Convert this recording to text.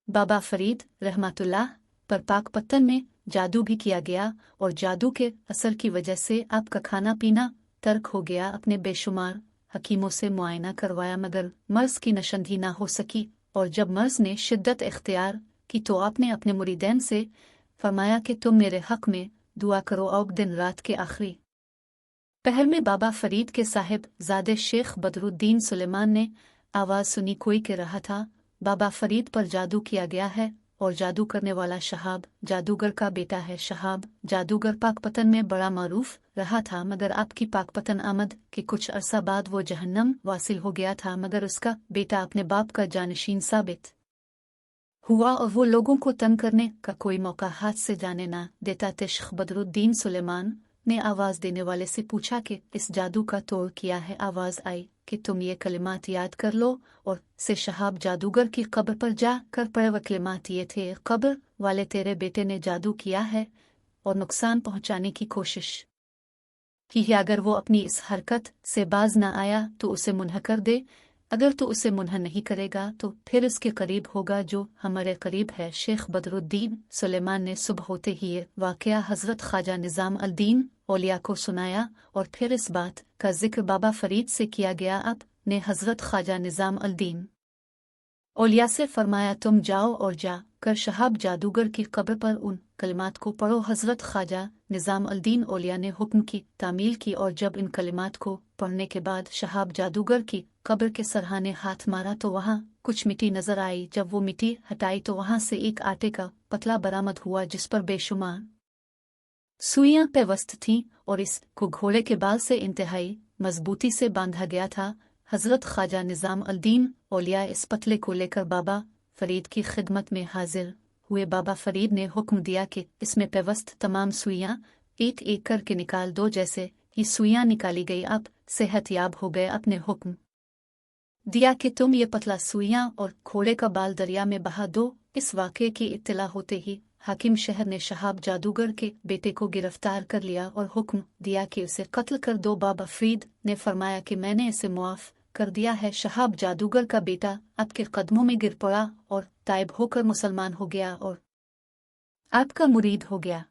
बाबा फरीद रहमतुल्लाह पर पाकपत्तन में जादू भी किया गया और जादू के असर की वजह से आपका खाना पीना तर्क हो गया। अपने बेशुमार हकीमों से मुआयना करवाया मगर मर्ज की नशंदी ना हो सकी, और जब मर्ज ने शिद्दत इख्तियार की तो आपने अपने मुरीदैन से फरमाया कि तुम मेरे हक में दुआ करो। और दिन रात के आखिरी पहर में बाबा फरीद के साहिब ज़ादे शेख बदरुद्दीन सुलेमान ने आवाज़ सुनी, कोई कह रहा था बाबा फरीद पर जादू किया गया है और जादू करने वाला शहाब जादूगर का बेटा है। शहाब जादूगर पाकपतन में बड़ा मारूफ रहा था, मगर आपकी पाकपतन आमद के कुछ अरसा बाद वो जहन्नम वासिल हो गया था, मगर उसका बेटा अपने बाप का जानशीन साबित हुआ और वो लोगों को तंग करने का कोई मौका हाथ से जाने ना देता। शेख बदरुद्दीन सुलेमान ने आवाज़ देने वाले से पूछा कि इस जादू का तोड़ किया है। आवाज़ आई कि तुम ये कलिमात याद कर लो, और से शहाब जादूगर की कब्र पर जा कर पड़े। व कलिमात ये थे, कब्र वाले तेरे बेटे ने जादू किया है और नुकसान पहुंचाने की कोशिश की है। अगर वो अपनी इस हरकत से बाज न आया तो उसे मुनह कर दे, अगर तो उसे मुनह नहीं करेगा तो फिर उसके करीब होगा जो हमारे करीब है। शेख बदरुद्दीन सुलेमान ने सुबह होते ही ये वाक़या हज़रत ख्वाजा निज़ाम अल दीन औलिया को सुनाया, और फिर इस बात का जिक्र बाबा फरीद से किया गया। अब ने हज़रत ख्वाजा निज़ाम अल दीन औलिया से फरमाया, तुम जाओ और जा कर शहाब जादूगर की कब्र पर उन कलिमात को पढ़ो। हज़रत ख्वाजा निज़ाम अल दीन औलिया ने हुक्म की तामील की, और जब इन कलिमात को पढ़ने के बाद शहाब जादूगर की कब्र के सरहाने हाथ मारा तो वहाँ कुछ मिट्टी नजर आई। जब वो मिट्टी हटाई तो वहाँ से एक आटे का पतला बरामद हुआ जिस पर बेशुमार सुइयां पेवस्त थीं, और इस को घोड़े के बाल से इंतहाई मजबूती से बांधा गया था। हज़रत ख्वाजा निज़ाम अल दीन औलिया इस पतले को लेकर बाबा फरीद की खिदमत में हाजिर हुए। बाबा फरीद ने हुक्म दिया कि इसमें पेवस्त तमाम सुइयां एक एक करके निकाल दो। जैसे ही सुइयां निकाली गई आप सेहतयाब हो गए। अपने हुक्म दिया कि तुम ये पतला सुइयां और घोड़े का बाल दरिया में बहा दो। इस वाक़े की इत्तला होते ही हाकिम शहर ने शहाब जादूगर के बेटे को गिरफ्तार कर लिया और हुक्म दिया कि उसे कत्ल कर दो। बाबा फरीद ने फरमाया कि मैंने इसे मुआफ़ कर दिया है। शहाब जादूगर का बेटा आपके कदमों में गिर पड़ा और ताइब होकर मुसलमान हो गया और आपका मुरीद हो गया।